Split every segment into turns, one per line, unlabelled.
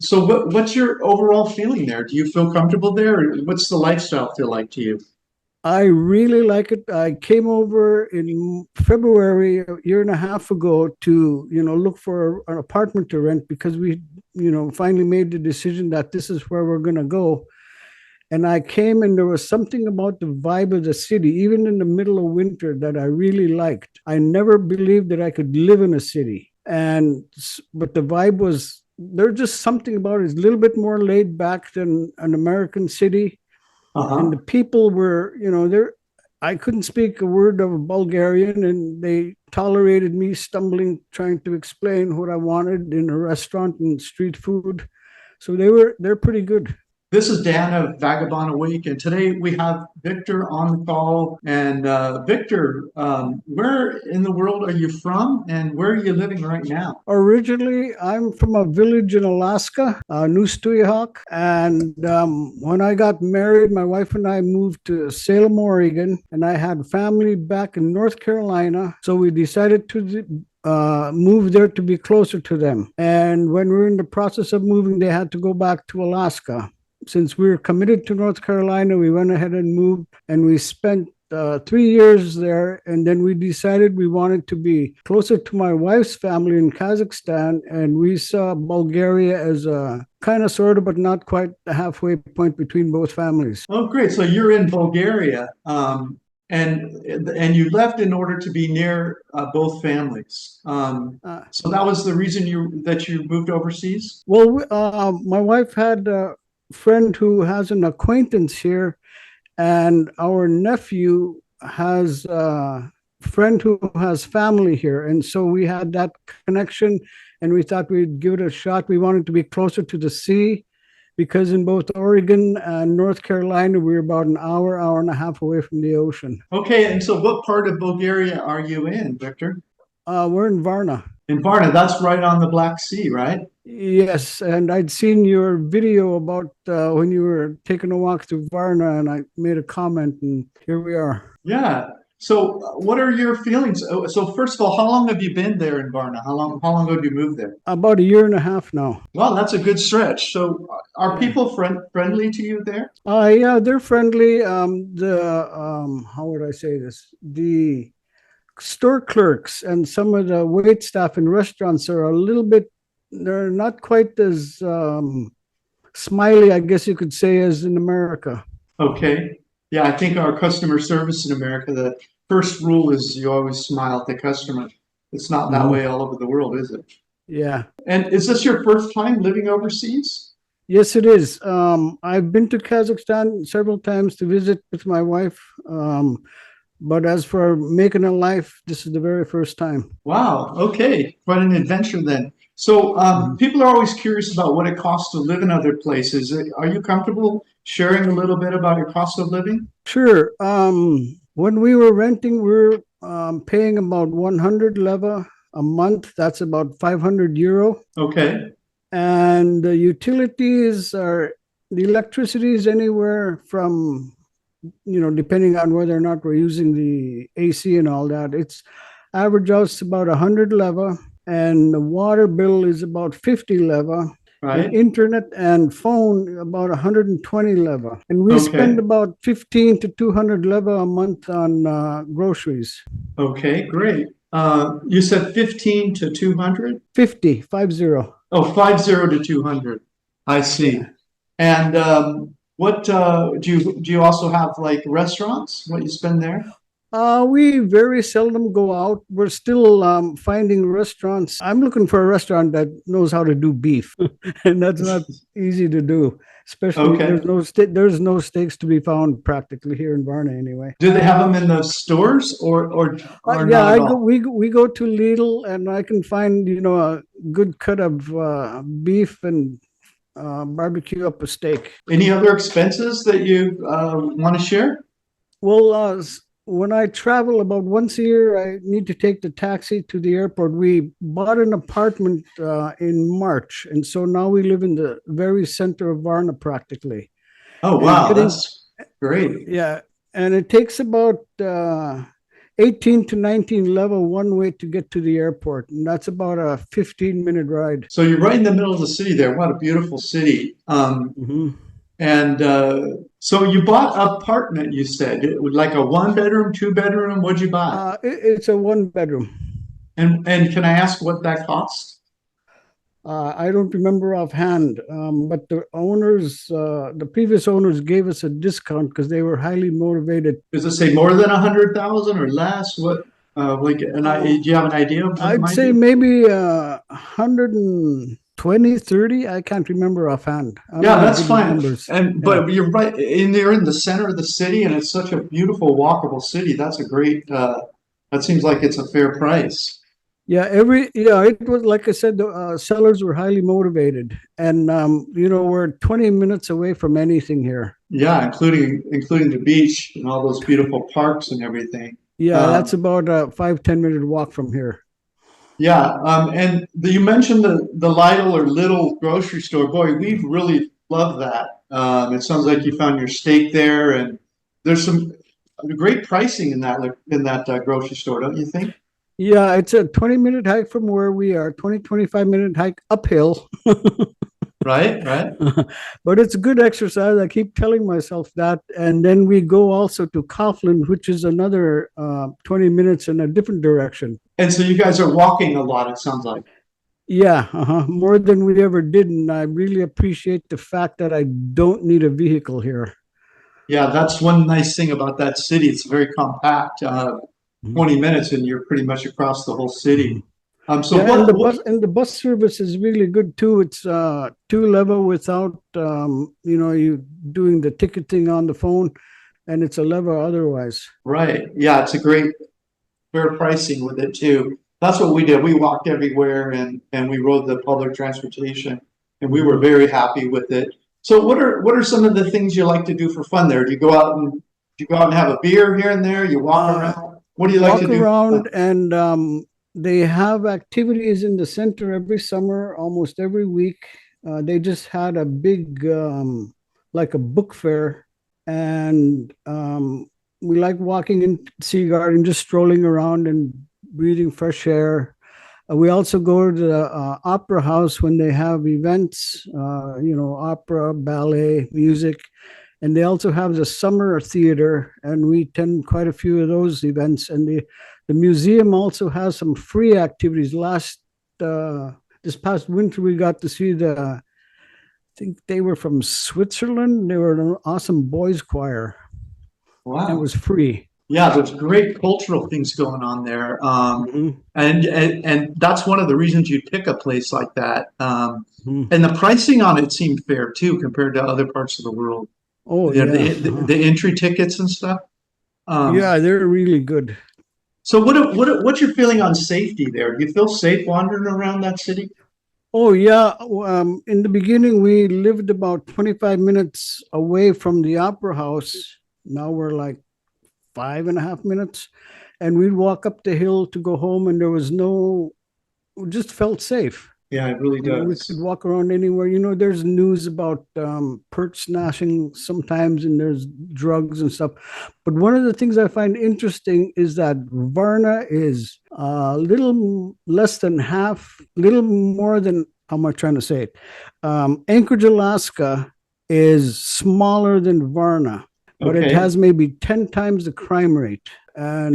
So what's your overall feeling there? Do you feel comfortable there? Or what's the lifestyle feel like to you?
I really like it. I came over in February a year and a half ago to, look for an apartment to rent because we, finally made the decision that this is where we're going to go. And I came and there was something about the vibe of the city, even in the middle of winter, that I really liked. I never believed that I could live in a city. But the vibe was, there's just something about it. It's a little bit more laid back than an American city. And the
Uh-huh.
people were, I couldn't speak a word of Bulgarian, and they tolerated me stumbling, trying to explain what I wanted in a restaurant and street food. So they're pretty good.
This is Dan of Vagabond Awake, and today we have Victor on the call. And Victor, where in the world are you from, and where are you living right now?
Originally, I'm from a village in Alaska, 𝗏𝐿𝐻, and when I got married, my wife and I moved to Salem, Oregon, and I had family back in North Carolina, so we decided to move there to be closer to them. And when we were in the process of moving, they had to go back to Alaska. Since we were committed to North Carolina, we went ahead and moved, and we spent 3 years there. And then we decided we wanted to be closer to my wife's family in Kazakhstan. And we saw Bulgaria as a kind of, sort of, but not quite the halfway point between both families.
Oh, great. So you're in Bulgaria, and you left in order to be near both families. So that was the reason that you moved overseas?
Well, my wife had a friend who has an acquaintance here, and our nephew has a friend who has family here. And so we had that connection, and we thought we'd give it a shot. We wanted to be closer to the sea because in both Oregon and North Carolina, we're about an hour and a half away from the ocean.
Okay, and so what part of Bulgaria are you in, Victor?
We're in Varna.
In Varna, that's right on the Black Sea, right?
Yes, and I'd seen your video about when you were taking a walk through Varna, and I made a comment, and here we are.
Yeah. So what are your feelings? So first of all, how long have you been there in Varna? How long ago did you move there?
About a year and a half now.
Well, that's a good stretch. So are
Yeah.
people friendly to you there?
Yeah, they're friendly. How would I say this? The store clerks and some of the wait staff in restaurants are a little bit, they're not quite as smiley, I guess you could say, as in America.
Okay. Yeah, I think our customer service in America, the first rule is you always smile at the customer. It's not that way all over the world, is it?
Yeah.
And is this your first time living overseas?
Yes, it is. I've been to Kazakhstan several times to visit with my wife. But as for making a life, this is the very first time.
Wow. Okay. Quite an adventure then. So people are always curious about what it costs to live in other places. Are you comfortable sharing a little bit about your cost of living?
Sure. When we were renting, we were paying about 100 leva a month. That's about 500 euro.
Okay.
And the utilities are, the electricity is anywhere from, depending on whether or not we're using the AC and all that, it's average out to about 100 leva. And the water bill is about 50 leva.
Right.
And internet and phone about 120 leva. And we spend
Okay.
about 15 to 200 leva a month on groceries.
Okay. Great. You said 15 to 200?
50, 50.
Oh, 50 to 200. I see.
Yeah.
And what do you also have like restaurants? What you spend there?
We very seldom go out. We're still finding restaurants. I'm looking for a restaurant that knows how to do beef, and that's not easy to do. Especially
Okay.
there's no steaks to be found practically here in Varna anyway.
Do they have them in the stores or
Yeah,
not at all?
we go to Lidl, and I can find a good cut of beef and barbecue up a steak.
Any other expenses that you want to share?
Well, when I travel about once a year, I need to take the taxi to the airport. We bought an apartment in March, and so now we live in the very center of Varna practically.
Oh,
And
wow, that's great.
yeah, and it takes about 18 to 19 level one way to get to the airport, and that's about a 15-minute ride.
So you're right in the middle of the city there. What a beautiful city. And so you bought an apartment, you said. It was like a one-bedroom, two-bedroom. What'd you buy?
It's a one-bedroom.
And can I ask what that cost?
I don't remember offhand, but the previous owners gave us a discount because they were highly motivated.
Does it say more than 100,000 or less? What, do you have an idea of what
I'd say maybe 120, 30. I can't remember offhand.
Yeah, that's fine. But you're right. You're in the center of the city, and it's such a beautiful, walkable city. That's a great. That seems like it's a fair price.
Yeah, it was like I said, the sellers were highly motivated, and we're 20 minutes away from anything here.
Yeah, including the beach and all those beautiful parks and everything.
Yeah, that's about a 5-10 minute walk from here.
Yeah, and you mentioned the Lidl or little grocery store. Boy, we really love that. It sounds like you found your steak there, and there's some great pricing in that grocery store, don't you think?
Yeah, it's a 20-minute hike from where we are, 25-minute hike uphill.
Right.
But it's good exercise. I keep telling myself that. And then we go also to Kaufland, which is another 20 minutes in a different direction.
And so you guys are walking a lot, it sounds like.
Yeah, more than we ever did. And I really appreciate the fact that I don't need a vehicle here.
Yeah, that's one nice thing about that city. It's very compact. 20 minutes and you're pretty much across the whole city. And
the bus service is really good too. It's 2-level without you doing the ticketing on the phone, and it's a level otherwise.
Right. Yeah, it's a great fair pricing with it too. That's what we did. We walked everywhere and we rode the public transportation, and we were very happy with it. So what are some of the things you like to do for fun there? Do you go out and have a beer here and there? You walk around? What do you like to do?
Walk around, and they have activities in the center every summer, almost every week. They just had a big, like a book fair, and we like walking in Sea Garden, just strolling around and breathing fresh air. We also go to the opera house when they have events, opera, ballet, music. And they also have the summer theater, and we attend quite a few of those events. And the museum also has some free activities. This past winter, we got to see I think they were from Switzerland. They were an awesome boys choir.
Wow.
It was free.
Yeah, there's great cultural things going on there. And that's one of the reasons you'd pick a place like that. And the pricing on it seemed fair too, compared to other parts of the world.
Oh, yeah.
The entry tickets and stuff.
Yeah, they're really good.
So what's your feeling on safety there? Do you feel safe wandering around that city?
Oh, yeah. In the beginning, we lived about 25 minutes away from the opera house. Now we're like 5.5 minutes. And we'd walk up the hill to go home, and we just felt safe.
Yeah, it really does.
We could walk around anywhere. There's news about perch snatching sometimes, and there's drugs and stuff. But one of the things I find interesting is that Varna is a little less than half, little more than, how am I trying to say it? Anchorage, Alaska is smaller than Varna, but it has maybe 10 times the crime rate. And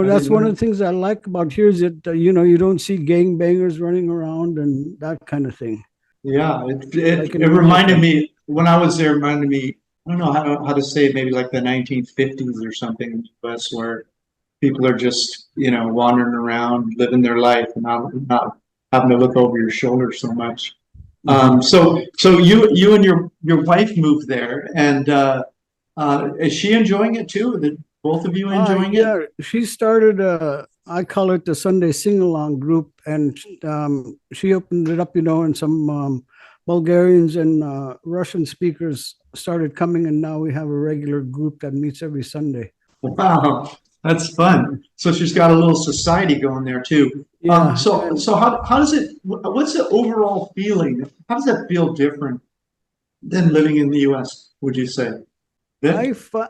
that's one of the things I like about here is that you don't see gangbangers running around and that kind of thing.
Yeah, it reminded me when I was there. It reminded me, I don't know how to say it, maybe like the 1950s or something in the US, where people are just wandering around, living their life, and not having to look over your shoulder so much. So you and your wife moved there, and is she enjoying it too? Both of you enjoying it?
Yeah, she started I call it the Sunday sing-along group, and she opened it up, and some Bulgarians and Russian speakers started coming, and now we have a regular group that meets every Sunday.
Wow, that's fun. So she's got a little society going there too.
Yeah.
So how does it? What's the overall feeling? How does that feel different than living in the U.S.? Would you say?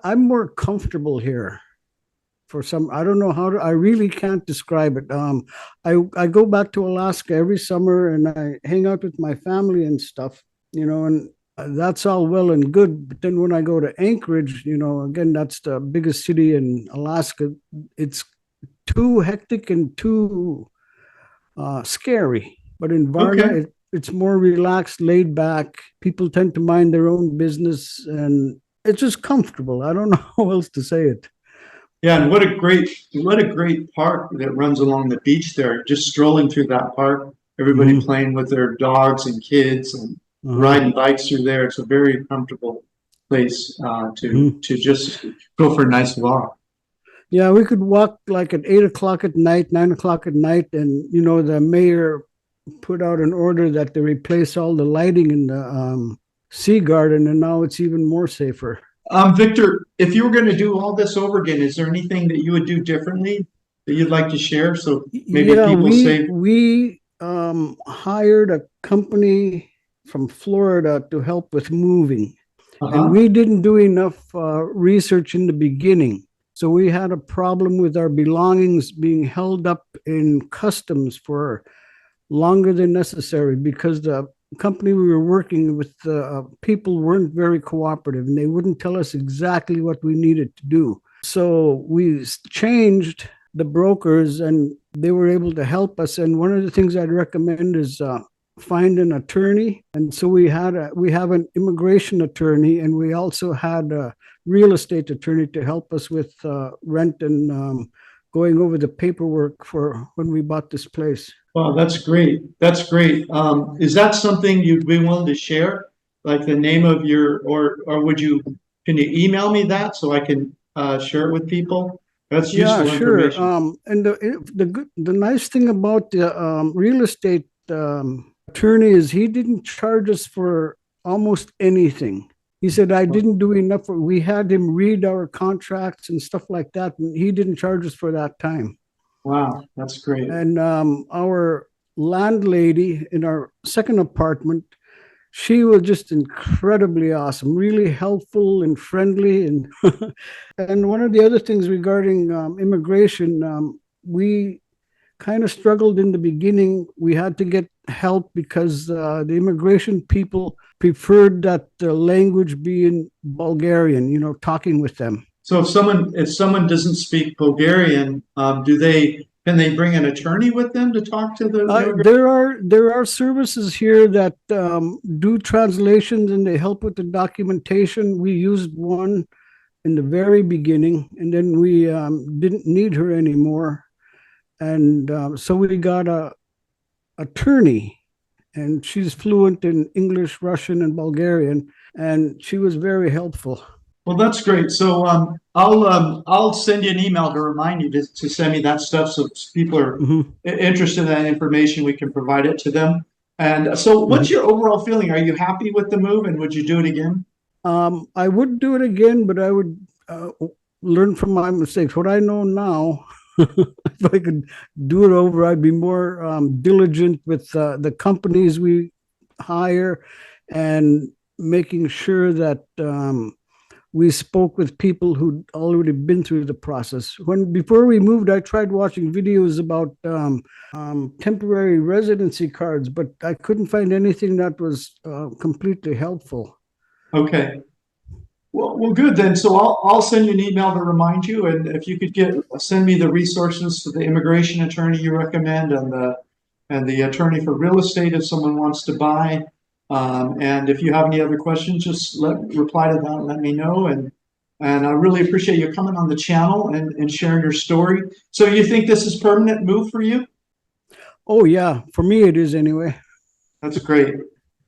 I'm more comfortable here for some, I don't know how to, I really can't describe it. I go back to Alaska every summer and I hang out with my family and stuff, and that's all well and good. But then when I go to Anchorage, again, that's the biggest city in Alaska. It's too hectic and too scary. But in Varna,
Okay.
it's more relaxed, laid back. People tend to mind their own business, and it's just comfortable. I don't know how else to say it.
Yeah, and what a great park that runs along the beach there. Just strolling through that park, everybody playing with their dogs and kids and riding bikes through there. It's a very comfortable place to just go for a nice walk.
Yeah, we could walk like at 8 o'clock at night, 9 o'clock at night, and the mayor put out an order that they replace all the lighting in the Sea Garden, and now it's even more safer.
Victor, if you were going to do all this over again, is there anything that you would do differently that you'd like to share? So maybe people say
we hired a company from Florida to help with moving, and we didn't do enough research in the beginning. So we had a problem with our belongings being held up in customs for longer than necessary because the company we were working with, people weren't very cooperative and they wouldn't tell us exactly what we needed to do. So we changed the brokers and they were able to help us. And one of the things I'd recommend is find an attorney. And so we have an immigration attorney, and we also had a real estate attorney to help us with rent and going over the paperwork for when we bought this place.
Wow, that's great. That's great. Is that something you'd be willing to share? Like the name of your, or can you email me that so I can share it with people? That's useful information.
Sure. And the nice thing about the real estate attorney is he didn't charge us for almost anything. He said, I didn't do enough. We had him read our contracts and stuff like that, and he didn't charge us for that time.
Wow, that's great.
And our landlady in our second apartment, she was just incredibly awesome, really helpful and friendly. And and one of the other things regarding immigration, we kind of struggled in the beginning. We had to get help because the immigration people preferred that the language be in Bulgarian, talking with them.
So if someone doesn't speak Bulgarian, can they bring an attorney with them to talk to the
there are services here that do translations and they help with the documentation. We used one in the very beginning, and then we didn't need her anymore. And so we got a attorney, and she's fluent in English, Russian, and Bulgarian, and she was very helpful.
Well, that's great. So I'll send you an email to remind you to send me that stuff. So if people are interested in that information, we can provide it to them. And so what's your overall feeling? Are you happy with the move, and would you do it again?
I would do it again, but I would learn from my mistakes. What I know now, if I could do it over, I'd be more diligent with the companies we hire and making sure that we spoke with people who'd already been through the process. Before we moved, I tried watching videos about temporary residency cards, but I couldn't find anything that was completely helpful.
Okay. Well, good then. So I'll send you an email to remind you, and if you could send me the resources to the immigration attorney you recommend and the attorney for real estate if someone wants to buy. And if you have any other questions, just reply to that and let me know. And I really appreciate you coming on the channel and sharing your story. So you think this is a permanent move for you?
Oh, yeah. For me, it is anyway.
That's great.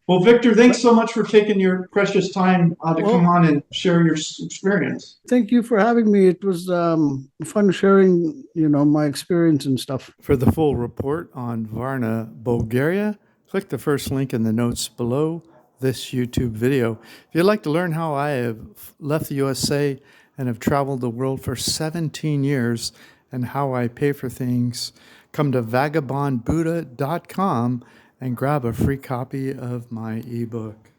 Well, Victor, thanks so much for taking your precious time to come on and share your experience.
Thank you for having me. It was fun sharing, my experience and stuff.
For the full report on Varna Bulgaria, click the first link in the notes below this YouTube video. If you'd like to learn how I have left the USA and have traveled the world for 17 years and how I pay for things, come to vagabondbuddha.com and grab a free copy of my ebook.